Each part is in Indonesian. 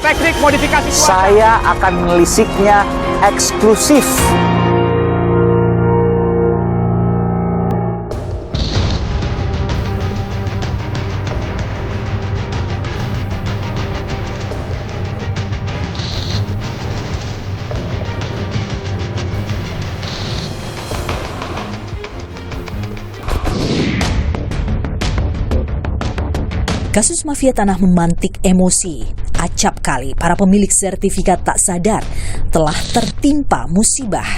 teknik modifikasi cuaca. Saya akan menelisiknya eksklusif. Kasus mafia tanah memantik emosi. Acap kali para pemilik sertifikat tak sadar telah tertimpa musibah.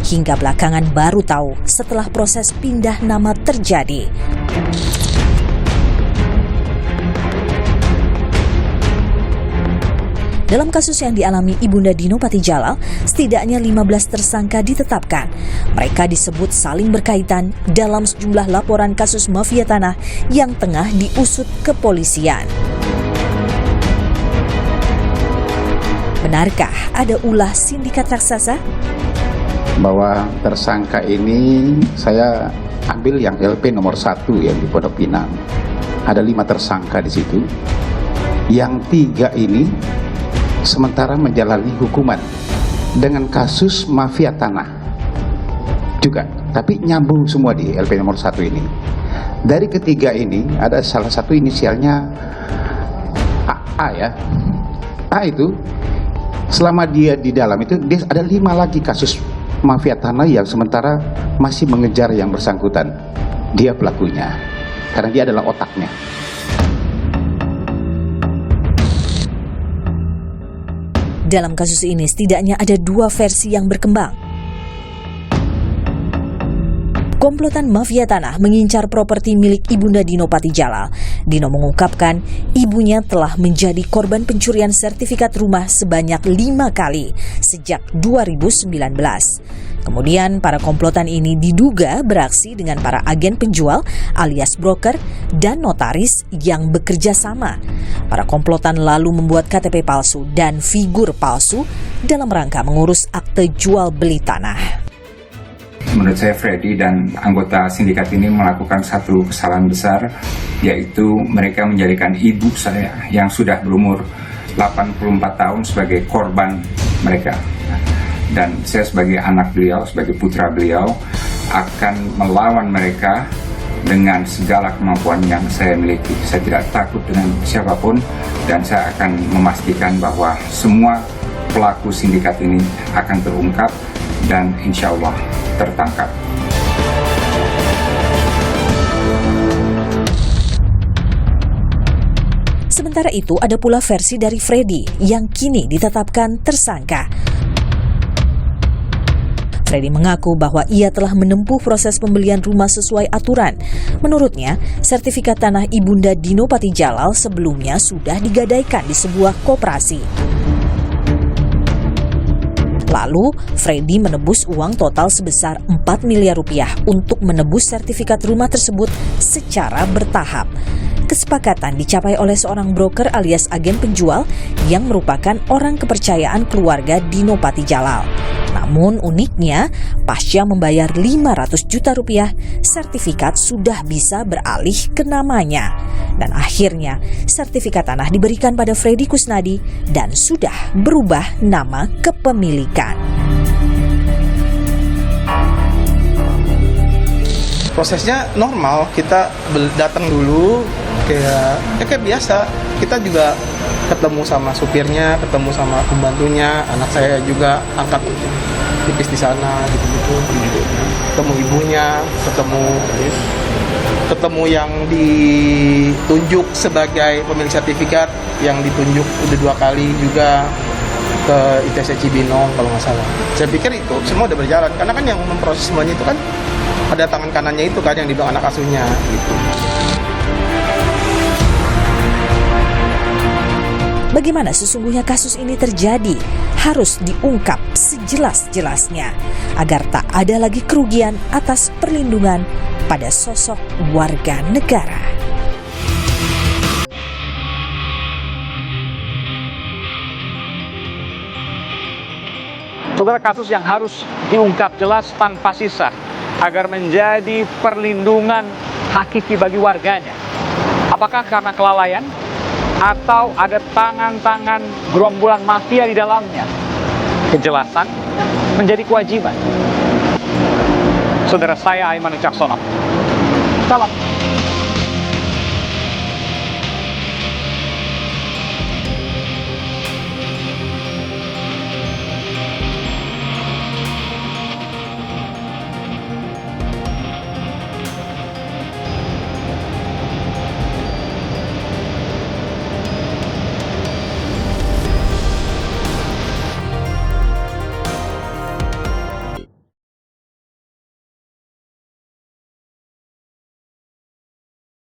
Hingga belakangan baru tahu setelah proses pindah nama terjadi. Dalam kasus yang dialami Ibunda Dino Patijalal, setidaknya 15 tersangka ditetapkan. Mereka disebut saling berkaitan dalam sejumlah laporan kasus mafia tanah yang tengah diusut kepolisian. Benarkah ada ulah sindikat raksasa? Bahwa tersangka ini saya ambil yang LP nomor 1 yang di Pondok Pinang. Ada 5 tersangka di situ. Yang 3 ini sementara menjalani hukuman dengan kasus mafia tanah juga, tapi nyambung semua di LP nomor 1 ini. Dari ketiga ini ada salah satu inisialnya A ya. A itu selama dia di dalam itu dia ada 5 lagi kasus mafia tanah yang sementara masih mengejar yang bersangkutan. Dia pelakunya karena dia adalah otaknya. Dalam kasus ini setidaknya ada 2 versi yang berkembang. Komplotan mafia tanah mengincar properti milik Ibunda Dino Patijalal. Dino mengungkapkan ibunya telah menjadi korban pencurian sertifikat rumah sebanyak 5 kali sejak 2019. Kemudian para komplotan ini diduga beraksi dengan para agen penjual alias broker dan notaris yang bekerja sama. Para komplotan lalu membuat KTP palsu dan figur palsu dalam rangka mengurus akte jual beli tanah. Menurut saya Freddy dan anggota sindikat ini melakukan satu kesalahan besar, yaitu mereka menjadikan ibu saya yang sudah berumur 84 tahun sebagai korban mereka. Dan saya sebagai anak beliau, sebagai putra beliau, akan melawan mereka dengan segala kemampuan yang saya miliki. Saya tidak takut dengan siapapun dan saya akan memastikan bahwa semua pelaku sindikat ini akan terungkap dan insya Allah tertangkap. Sementara itu ada pula versi dari Freddy yang kini ditetapkan tersangka. Freddy mengaku bahwa ia telah menempuh proses pembelian rumah sesuai aturan. Menurutnya, sertifikat tanah Ibunda Dino Patijalal sebelumnya sudah digadaikan di sebuah koperasi. Lalu, Freddy menebus uang total sebesar 4 miliar rupiah untuk menebus sertifikat rumah tersebut secara bertahap. Kesepakatan dicapai oleh seorang broker alias agen penjual yang merupakan orang kepercayaan keluarga Dino Patijalal. Namun uniknya, pasca membayar 500 juta rupiah, sertifikat sudah bisa beralih ke namanya. Dan akhirnya, sertifikat tanah diberikan pada Freddy Kusnadi dan sudah berubah nama kepemilikan. Prosesnya normal, kita datang dulu kayak biasa. Kita juga ketemu sama supirnya, ketemu sama pembantunya, anak saya juga angkat tipis di sana gitu-gitu. Ketemu ibunya, ketemu yang ditunjuk sebagai pemilik sertifikat, yang ditunjuk udah 2 kali juga ke ITC Cibinong kalau nggak salah. Saya pikir itu semua udah berjalan, karena kan yang memproses semuanya itu kan ada tangan kanannya itu kan yang dibilang anak asuhnya gitu. Bagaimana sesungguhnya kasus ini terjadi harus diungkap sejelas-jelasnya agar tak ada lagi kerugian atas perlindungan pada sosok warga negara. Saudara, kasus yang harus diungkap jelas tanpa sisa agar menjadi perlindungan hakiki bagi warganya. Apakah karena kelalaian? atau ada tangan-tangan gerombolan mafia di dalamnya? Kejelasan menjadi kewajiban. Saudara saya, Aiman Wicaksono. Salam.